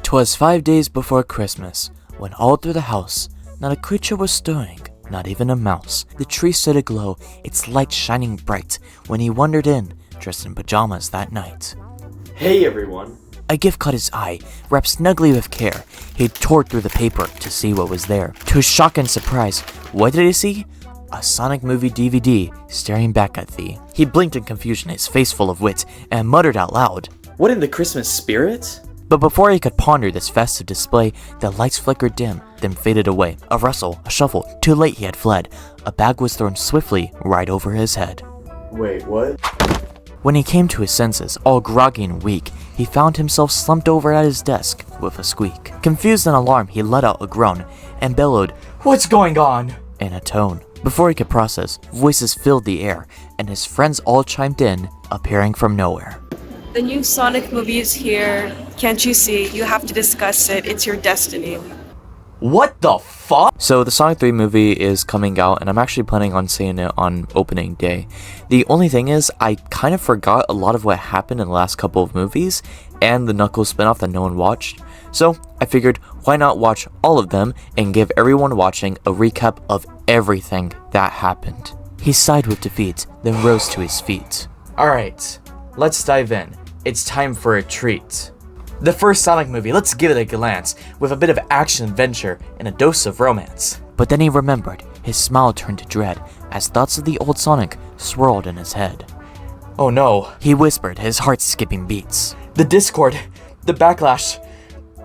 'Twas 5 days before Christmas, when all through the house not a creature was stirring, not even a mouse. The tree stood aglow, its light shining bright, when he wandered in, dressed in pajamas that night. Hey everyone! A gift caught his eye, wrapped snugly with care. He tore through the paper to see what was there. To his shock and surprise, what did he see? A Sonic movie DVD staring back at thee. He blinked in confusion, his face full of wit, and muttered out loud, What in the Christmas spirit? But before he could ponder this festive display, the lights flickered dim, then faded away. A rustle, a shuffle, too late he had fled. A bag was thrown swiftly right over his head. Wait, what? When he came to his senses, all groggy and weak, he found himself slumped over at his desk with a squeak. Confused and alarmed, he let out a groan and bellowed, What's going on? In a tone. Before he could process, voices filled the air, and his friends all chimed in, appearing from nowhere. The new Sonic movie is here. Can't you see? You have to discuss it. It's your destiny. What the fuck? So the Sonic 3 movie is coming out, and I'm actually planning on seeing it on opening day. The only thing is, I kind of forgot a lot of what happened in the last couple of movies, and the Knuckles spinoff that no one watched. So I figured, why not watch all of them, and give everyone watching a recap of everything that happened. He sighed with defeat, then rose to his feet. Alright, let's dive in. It's time for a treat. The first Sonic movie, let's give it a glance, with a bit of action-adventure and a dose of romance. But then he remembered, his smile turned to dread, as thoughts of the old Sonic swirled in his head. Oh no. He whispered, his heart skipping beats. The Discord, the backlash,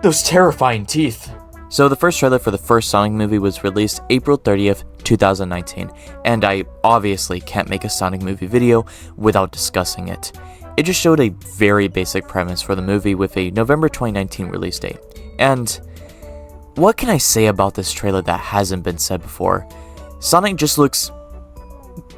those terrifying teeth. So the first trailer for the first Sonic movie was released April 30th, 2019, and I obviously can't make a Sonic movie video without discussing it. It just showed a very basic premise for the movie with a November 2019 release date. And what can I say about this trailer that hasn't been said before? Sonic just looks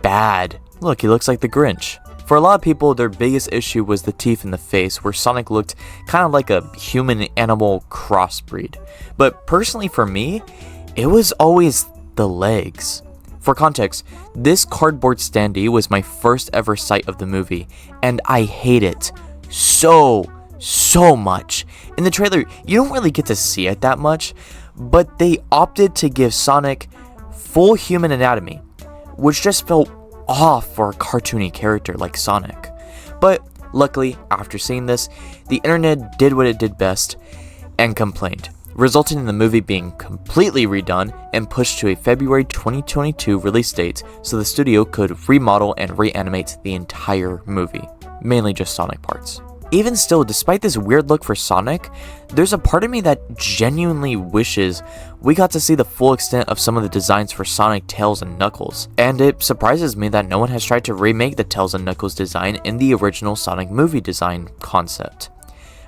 bad. Look, he looks like the Grinch. For a lot of people, their biggest issue was the teeth in the face, where Sonic looked kind of like a human-animal crossbreed. But personally for me, it was always the legs. For context, this cardboard standee was my first ever sight of the movie, and I hate it so much. In the trailer, you don't really get to see it that much, but they opted to give Sonic full human anatomy, which just felt off for a cartoony character like Sonic. But luckily, after seeing this, the internet did what it did best and complained, resulting in the movie being completely redone and pushed to a February 2022 release date so the studio could remodel and reanimate the entire movie, mainly just Sonic parts. Even still, despite this weird look for Sonic, there's a part of me that genuinely wishes we got to see the full extent of some of the designs for Sonic, Tails, and Knuckles. And it surprises me that no one has tried to remake the Tails and Knuckles design in the original Sonic movie design concept.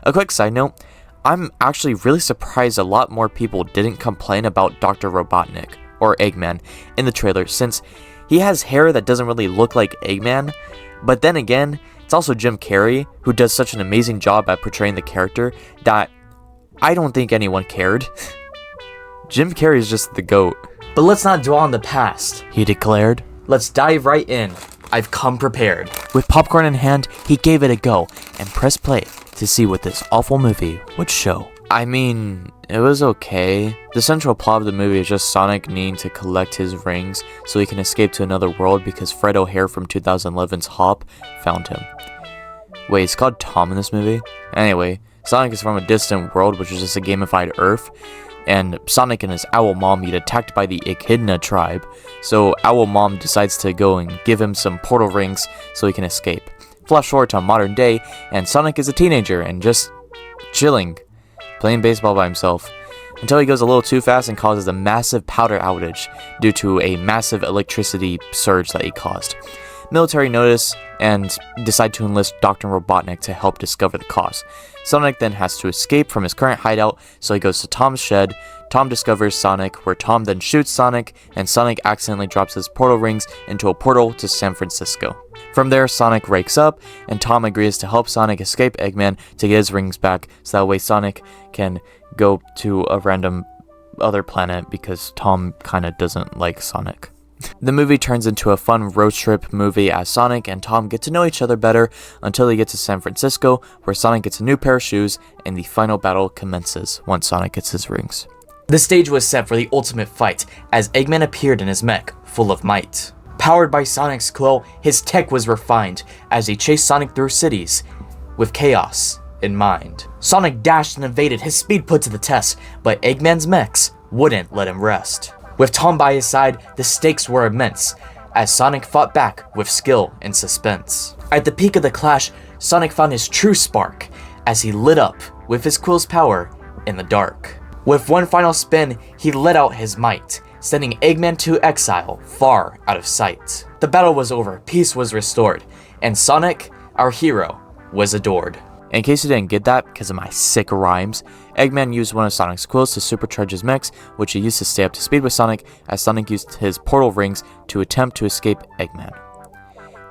A quick side note, I'm actually really surprised a lot more people didn't complain about Dr. Robotnik, or Eggman, in the trailer, since he has hair that doesn't really look like Eggman, but then again, it's also Jim Carrey, who does such an amazing job at portraying the character that I don't think anyone cared. Jim Carrey is just the GOAT. But let's not dwell on the past, he declared. Let's dive right in. I've come prepared. With popcorn in hand, he gave it a go and pressed play to see what this awful movie would show. I mean, it was okay. The central plot of the movie is just Sonic needing to collect his rings so he can escape to another world because Fred O'Hare from 2011's Hop found him. Wait, it's called Tom in this movie? Anyway, Sonic is from a distant world, which is just a gamified Earth, and Sonic and his owl mom get attacked by the Echidna tribe, so Owl Mom decides to go and give him some portal rings so he can escape. Flash forward to modern day, and Sonic is a teenager and just chilling, playing baseball by himself, until he goes a little too fast and causes a massive powder outage due to a massive electricity surge that he caused. Military notice and decide to enlist Dr. Robotnik to help discover the cause. Sonic then has to escape from his current hideout, so he goes to Tom's shed. Tom discovers Sonic, where Tom then shoots Sonic, and Sonic accidentally drops his portal rings into a portal to San Francisco. From there, Sonic wakes up, and Tom agrees to help Sonic escape Eggman to get his rings back, so that way Sonic can go to a random other planet because Tom kinda doesn't like Sonic. The movie turns into a fun road trip movie as Sonic and Tom get to know each other better until they get to San Francisco, where Sonic gets a new pair of shoes and the final battle commences once Sonic gets his rings. The stage was set for the ultimate fight as Eggman appeared in his mech, full of might. Powered by Sonic's Quill, his tech was refined as he chased Sonic through cities with chaos in mind. Sonic dashed and evaded, his speed put to the test, but Eggman's mechs wouldn't let him rest. With Tom by his side, the stakes were immense as Sonic fought back with skill and suspense. At the peak of the clash, Sonic found his true spark as he lit up with his Quill's power in the dark. With one final spin, he let out his might, sending Eggman to exile far out of sight. The battle was over, peace was restored, and Sonic, our hero, was adored. In case you didn't get that because of my sick rhymes, Eggman used one of Sonic's quills to supercharge his mechs, which he used to stay up to speed with Sonic, as Sonic used his portal rings to attempt to escape Eggman.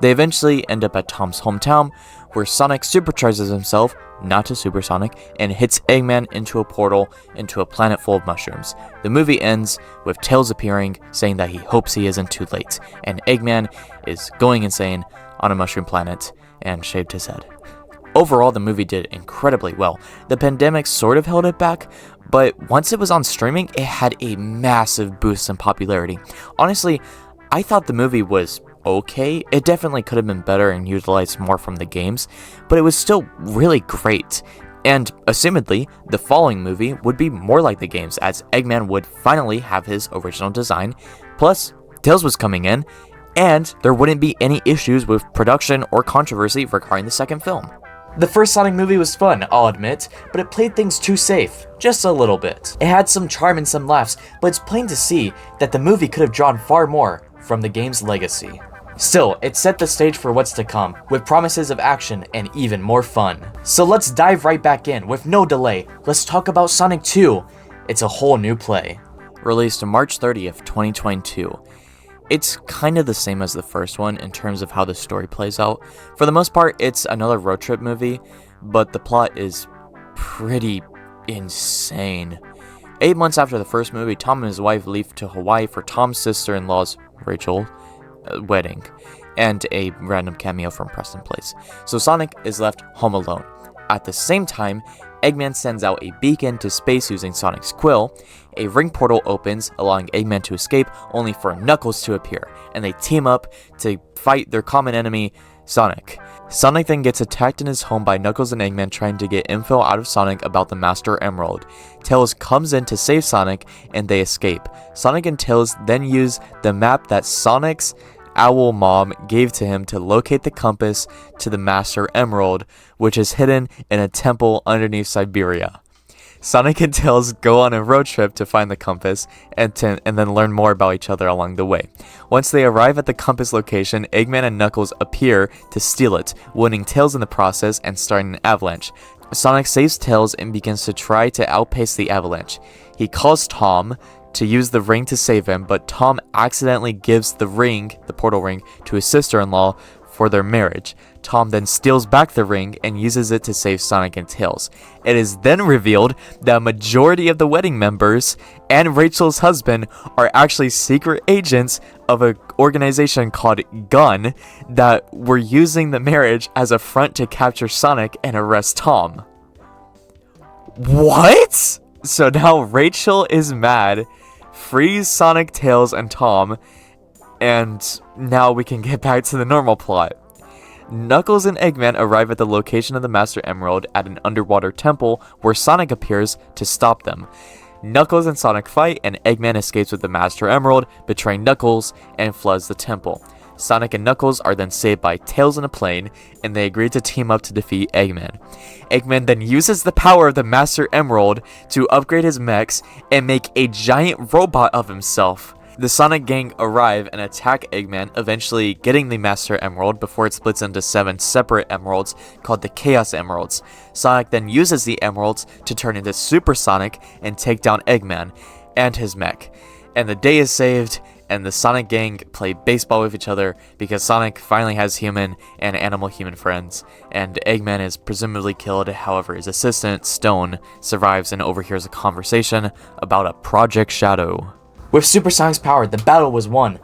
They eventually end up at Tom's hometown, where Sonic supercharges himself, not to Super Sonic, and hits Eggman into a portal into a planet full of mushrooms. The movie ends with Tails appearing, saying that he hopes he isn't too late, and Eggman is going insane on a mushroom planet and shaved his head. Overall, the movie did incredibly well. The pandemic sort of held it back, but once it was on streaming, it had a massive boost in popularity. Honestly, I thought the movie was okay. It definitely could have been better and utilized more from the games, but it was still really great. And assumedly, the following movie would be more like the games, as Eggman would finally have his original design, plus Tails was coming in, and there wouldn't be any issues with production or controversy regarding the second film. The first Sonic movie was fun, I'll admit, but it played things too safe, just a little bit. It had some charm and some laughs, but it's plain to see that the movie could have drawn far more from the game's legacy. Still, it set the stage for what's to come, with promises of action and even more fun. So let's dive right back in, with no delay. Let's talk about Sonic 2. It's a whole new play. Released on March 30th, 2022. It's kind of the same as the first one in terms of how the story plays out. For the most part, it's another road trip movie, but the plot is pretty insane. 8 months after the first movie, Tom and his wife leave to Hawaii for Tom's sister-in-law's, Rachel, wedding, and a random cameo from Preston Place. So Sonic is left home alone. At the same time, Eggman sends out a beacon to space using Sonic's quill. A ring portal opens, allowing Eggman to escape, only for Knuckles to appear, and they team up to fight their common enemy, Sonic. Sonic then gets attacked in his home by Knuckles and Eggman trying to get info out of Sonic about the Master Emerald. Tails comes in to save Sonic, and they escape. Sonic and Tails then use the map that Sonic's Owl Mom gave to him to locate the compass to the Master Emerald, which is hidden in a temple underneath Siberia. Sonic and Tails go on a road trip to find the compass and then learn more about each other along the way. Once they arrive at the compass location, Eggman and Knuckles appear to steal it, winning Tails in the process and starting an avalanche. Sonic saves Tails and begins to try to outpace the avalanche. He calls Tom to use the ring to save him, but Tom accidentally gives the ring, the portal ring, to his sister-in-law for their marriage. Tom then steals back the ring and uses it to save Sonic and Tails. It is then revealed that a majority of the wedding members and Rachel's husband are actually secret agents of an organization called Gun that were using the marriage as a front to capture Sonic and arrest Tom. What? So now Rachel is mad, frees Sonic, Tails, and Tom, and now we can get back to the normal plot. Knuckles and Eggman arrive at the location of the Master Emerald at an underwater temple where Sonic appears to stop them. Knuckles and Sonic fight, and Eggman escapes with the Master Emerald, betraying Knuckles, and floods the temple. Sonic and Knuckles are then saved by Tails in a plane, and they agree to team up to defeat Eggman. Eggman then uses the power of the Master Emerald to upgrade his mechs and make a giant robot of himself. The Sonic gang arrive and attack Eggman, eventually getting the Master Emerald before it splits into 7 separate emeralds called the Chaos Emeralds. Sonic then uses the emeralds to turn into Super Sonic and take down Eggman and his mech. And the day is saved, and the Sonic gang play baseball with each other because Sonic finally has human and animal-human friends, and Eggman is presumably killed. However, his assistant, Stone, survives and overhears a conversation about a Project Shadow. With Super Sonic's power, the battle was won,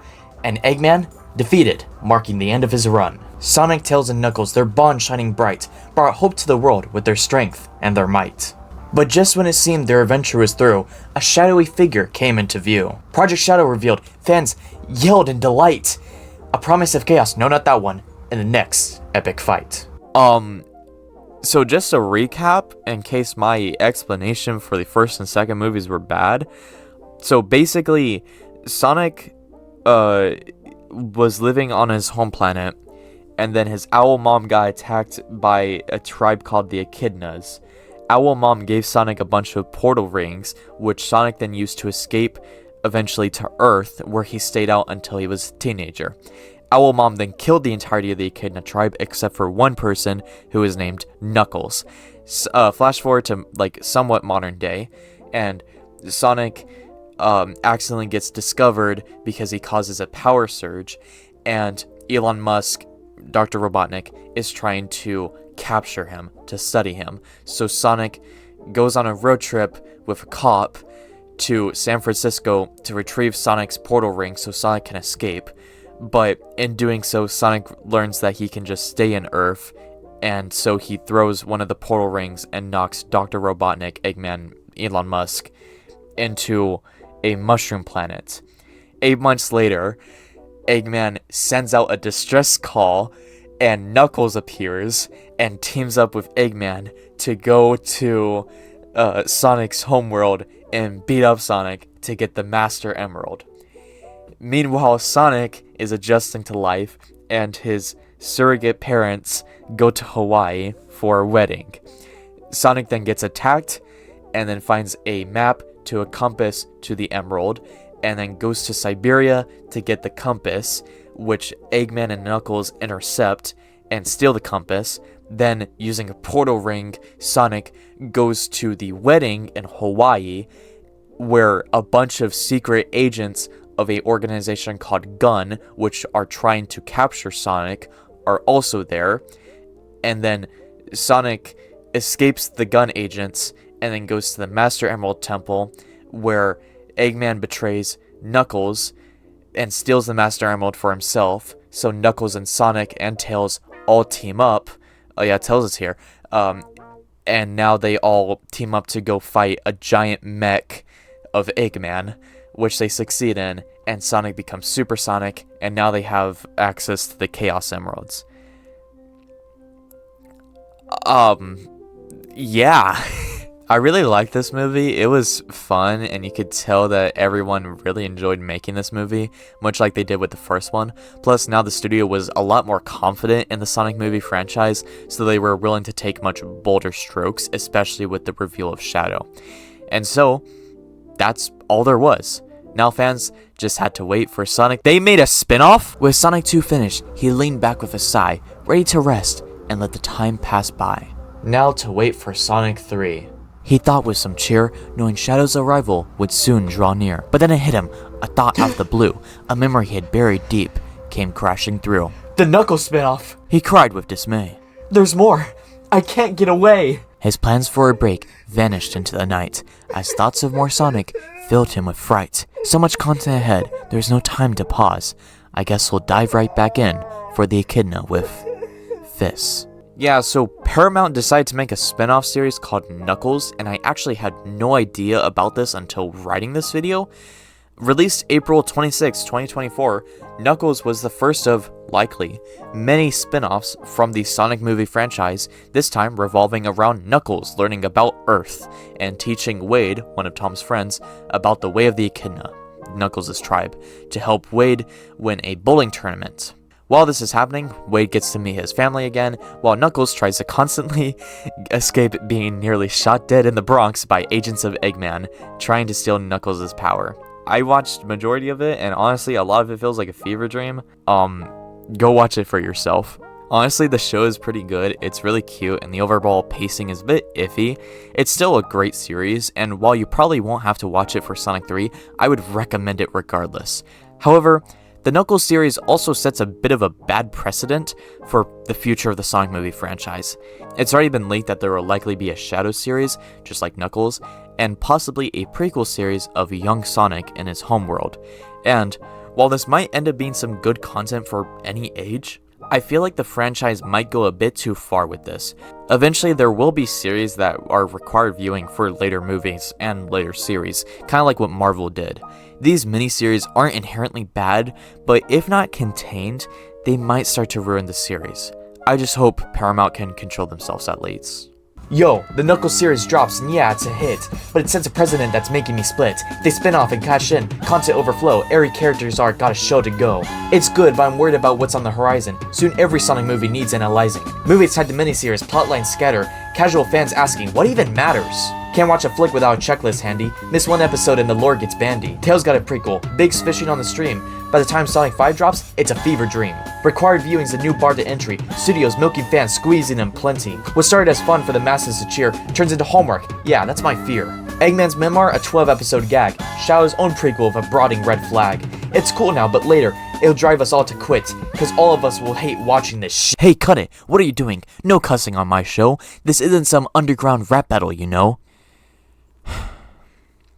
and Eggman defeated, marking the end of his run. Sonic, Tails, and Knuckles, their bond shining bright, brought hope to the world with their strength and their might. But just when it seemed their adventure was through, a shadowy figure came into view. Project Shadow revealed, fans yelled in delight. A promise of chaos, no, not that one, in the next epic fight. So just to recap, in case my explanation for the first and second movies were bad. So basically, Sonic was living on his home planet, and then his owl mom got attacked by a tribe called the Echidnas. Owl Mom gave Sonic a bunch of portal rings, which Sonic then used to escape eventually to Earth, where he stayed out until he was a teenager. Owl Mom then killed the entirety of the Echidna tribe except for one person who was named Knuckles. Flash forward to somewhat modern day, and Sonic accidentally gets discovered because he causes a power surge, and Elon Musk, Dr. Robotnik, is trying to capture him, to study him. So Sonic goes on a road trip with a cop to San Francisco to retrieve Sonic's portal ring so Sonic can escape. But in doing so, Sonic learns that he can just stay in Earth, and so he throws one of the portal rings and knocks Dr. Robotnik, Eggman, Elon Musk into a mushroom planet. 8 months later, Eggman sends out a distress call, and Knuckles appears and teams up with Eggman to go to Sonic's homeworld and beat up Sonic to get the Master Emerald. Meanwhile, Sonic is adjusting to life, and his surrogate parents go to Hawaii for a wedding. Sonic then gets attacked, and then finds a map to a compass to the Emerald, and then goes to Siberia to get the compass, which Eggman and Knuckles intercept and steal the compass. Then, using a portal ring, Sonic goes to the wedding in Hawaii, where a bunch of secret agents of a organization called Gun, which are trying to capture Sonic, are also there. And then Sonic escapes the Gun agents and then goes to the Master Emerald Temple, where Eggman betrays Knuckles and steals the Master Emerald for himself. So Knuckles and Sonic and Tails all team up. Oh yeah, Tails is here. And now they all team up to go fight a giant mech of Eggman, which they succeed in, and Sonic becomes Super Sonic, and now they have access to the Chaos Emeralds. Yeah. I really liked this movie. It was fun, and you could tell that everyone really enjoyed making this movie, much like they did with the first one. Plus, now the studio was a lot more confident in the Sonic movie franchise, so they were willing to take much bolder strokes, especially with the reveal of Shadow. And so, that's all there was. Now fans just had to wait for Sonic. They made a spin-off? With Sonic 2 finished, he leaned back with a sigh, ready to rest and let the time pass by. Now to wait for Sonic 3. He thought with some cheer, knowing Shadow's arrival would soon draw near. But then it hit him, a thought out of the blue. A memory he had buried deep came crashing through. The Knuckles spin-off! He cried with dismay. There's more! I can't get away! His plans for a break vanished into the night, as thoughts of more Sonic filled him with fright. So much content ahead, there's no time to pause. I guess we'll dive right back in for the Echidna with this. Yeah, so Paramount decided to make a spin-off series called Knuckles, and I actually had no idea about this until writing this video. Released April 26, 2024, Knuckles was the first of, likely, many spin-offs from the Sonic movie franchise, this time revolving around Knuckles learning about Earth and teaching Wade, one of Tom's friends, about the way of the Echidna, Knuckles' tribe, to help Wade win a bowling tournament. While this is happening, Wade gets to meet his family again, while Knuckles tries to constantly escape being nearly shot dead in the Bronx by agents of Eggman, trying to steal Knuckles' power. I watched majority of it, and honestly, a lot of it feels like a fever dream. Go watch it for yourself. Honestly, the show is pretty good. It's really cute, and the overall pacing is a bit iffy. It's still a great series, and while you probably won't have to watch it for Sonic 3, I would recommend it regardless. However, the Knuckles series also sets a bit of a bad precedent for the future of the Sonic movie franchise. It's already been leaked that there will likely be a Shadow series, just like Knuckles, and possibly a prequel series of young Sonic in his homeworld. And While this might end up being some good content for any age, I feel like the franchise might go a bit too far with this. Eventually, there will be series that are required viewing for later movies and later series, kind of like what Marvel did. These miniseries aren't inherently bad, but if not contained, they might start to ruin the series. I just hope Paramount can control themselves at least. Yo, the Knuckles series drops, and yeah, it's a hit, but it sets a precedent that's making me split. They spin off and cash in, content overflow, every character's arc got a show to go. It's good, but I'm worried about what's on the horizon. Soon every Sonic movie needs analyzing. Movies tied to miniseries, plotlines scatter, casual fans asking, what even matters? Can't watch a flick without a checklist handy. Miss one episode and the lore gets bandy. Tails got a prequel, Big's fishing on the stream. By the time Sonic 5 drops, it's a fever dream. Required viewing's a new bar to entry. Studios milking fans, squeezing them plenty. What started as fun for the masses to cheer turns into Hallmark. Yeah, that's my fear. Eggman's memoir, a 12-episode gag. Shadow's own prequel of a brooding red flag. It's cool now, but later, it'll drive us all to quit, cause all of us will hate watching this shit. Hey, cut it! What are you doing? No cussing on my show. This isn't some underground rap battle, you know?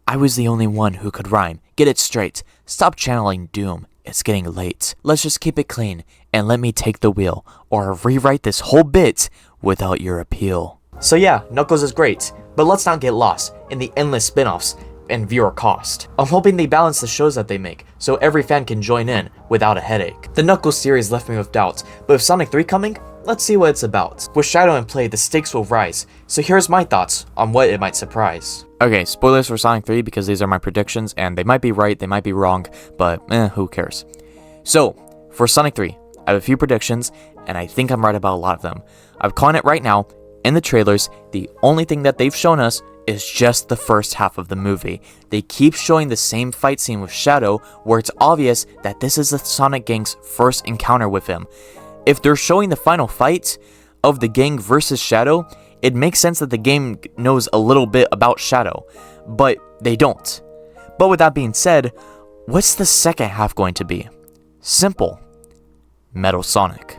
I was the only one who could rhyme. Get it straight. Stop channeling doom. It's getting late. Let's just keep it clean and let me take the wheel, or rewrite this whole bit without your appeal. So yeah, Knuckles is great, but let's not get lost in the endless spin-offs and viewer cost. I'm hoping they balance the shows that they make, so every fan can join in without a headache. The Knuckles series left me with doubts, but with Sonic 3 coming, let's see what it's about. With Shadow in play, the stakes will rise, so here's my thoughts on what it might surprise. Okay, spoilers for Sonic 3 because these are my predictions, and they might be right, they might be wrong, but who cares. So, for Sonic 3, I have a few predictions, and I think I'm right about a lot of them. I'm calling it right now. In the trailers, the only thing that they've shown us is just the first half of the movie. They keep showing the same fight scene with Shadow, where it's obvious that this is the Sonic Gang's first encounter with him. If they're showing the final fight of the gang versus Shadow, it makes sense that the game knows a little bit about Shadow, but they don't. But with that being said, what's the second half going to be? Simple. Metal Sonic.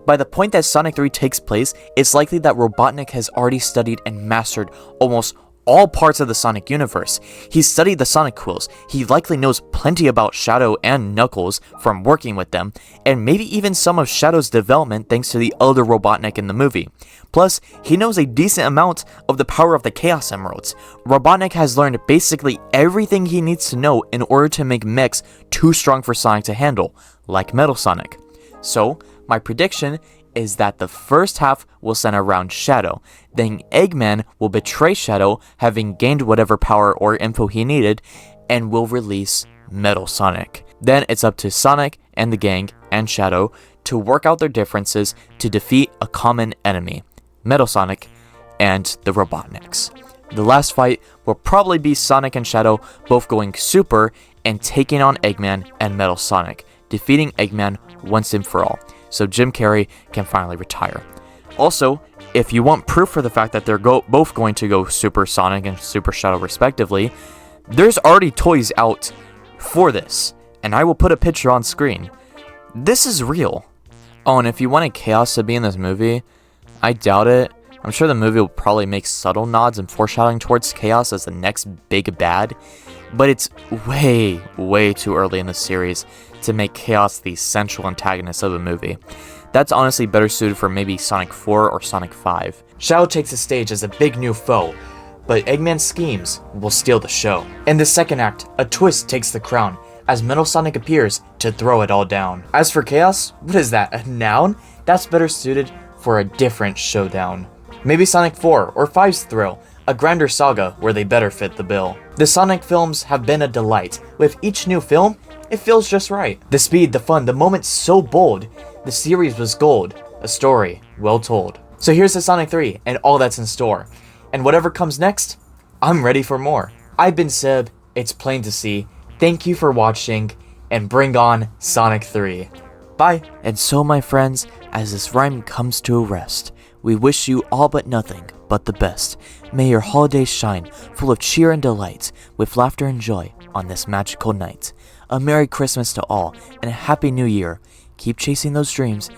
By the point that Sonic 3 takes place, it's likely that Robotnik has already studied and mastered almost all parts of the Sonic universe. He's studied the Sonic Quills, he likely knows plenty about Shadow and Knuckles from working with them, and maybe even some of Shadow's development thanks to the elder Robotnik in the movie. Plus, he knows a decent amount of the power of the Chaos Emeralds. Robotnik has learned basically everything he needs to know in order to make mechs too strong for Sonic to handle, like Metal Sonic. So, my prediction is that the first half will center around Shadow, then Eggman will betray Shadow, having gained whatever power or info he needed, and will release Metal Sonic. Then it's up to Sonic and the gang and Shadow to work out their differences to defeat a common enemy, Metal Sonic and the Robotniks. The last fight will probably be Sonic and Shadow both going super and taking on Eggman and Metal Sonic, defeating Eggman once and for all, so Jim Carrey can finally retire. Also, if you want proof for the fact that they're both going to go Super Sonic and Super Shadow respectively, there's already toys out for this, and I will put a picture on screen. This is real. Oh, and if you wanted Chaos to be in this movie, I doubt it. I'm sure the movie will probably make subtle nods and foreshadowing towards Chaos as the next big bad, but it's way, way too early in the series to make Chaos the central antagonist of a movie. That's honestly better suited for maybe Sonic 4 or Sonic 5. Shadow takes the stage as a big new foe, but Eggman's schemes will steal the show. In the second act, a twist takes the crown, as Metal Sonic appears to throw it all down. As for Chaos, what is that, a noun? That's better suited for a different showdown. Maybe Sonic 4 or 5's thrill, a grander saga where they better fit the bill. The Sonic films have been a delight. With each new film, it feels just right. The speed, the fun, the moments so bold. The series was gold, a story well told. So here's the Sonic 3 and all that's in store. And whatever comes next, I'm ready for more. I've been Seb, it's plain to see. Thank you for watching, and bring on Sonic 3. Bye. And so, my friends, as this rhyme comes to a rest, we wish you all but nothing but the best. May your holidays shine, full of cheer and delight, with laughter and joy on this magical night. A Merry Christmas to all, and a Happy New Year. Keep chasing those dreams,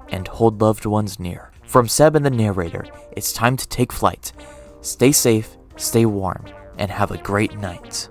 and hold loved ones near. From Seb and the narrator, it's time to take flight. Stay safe, stay warm, and have a great night.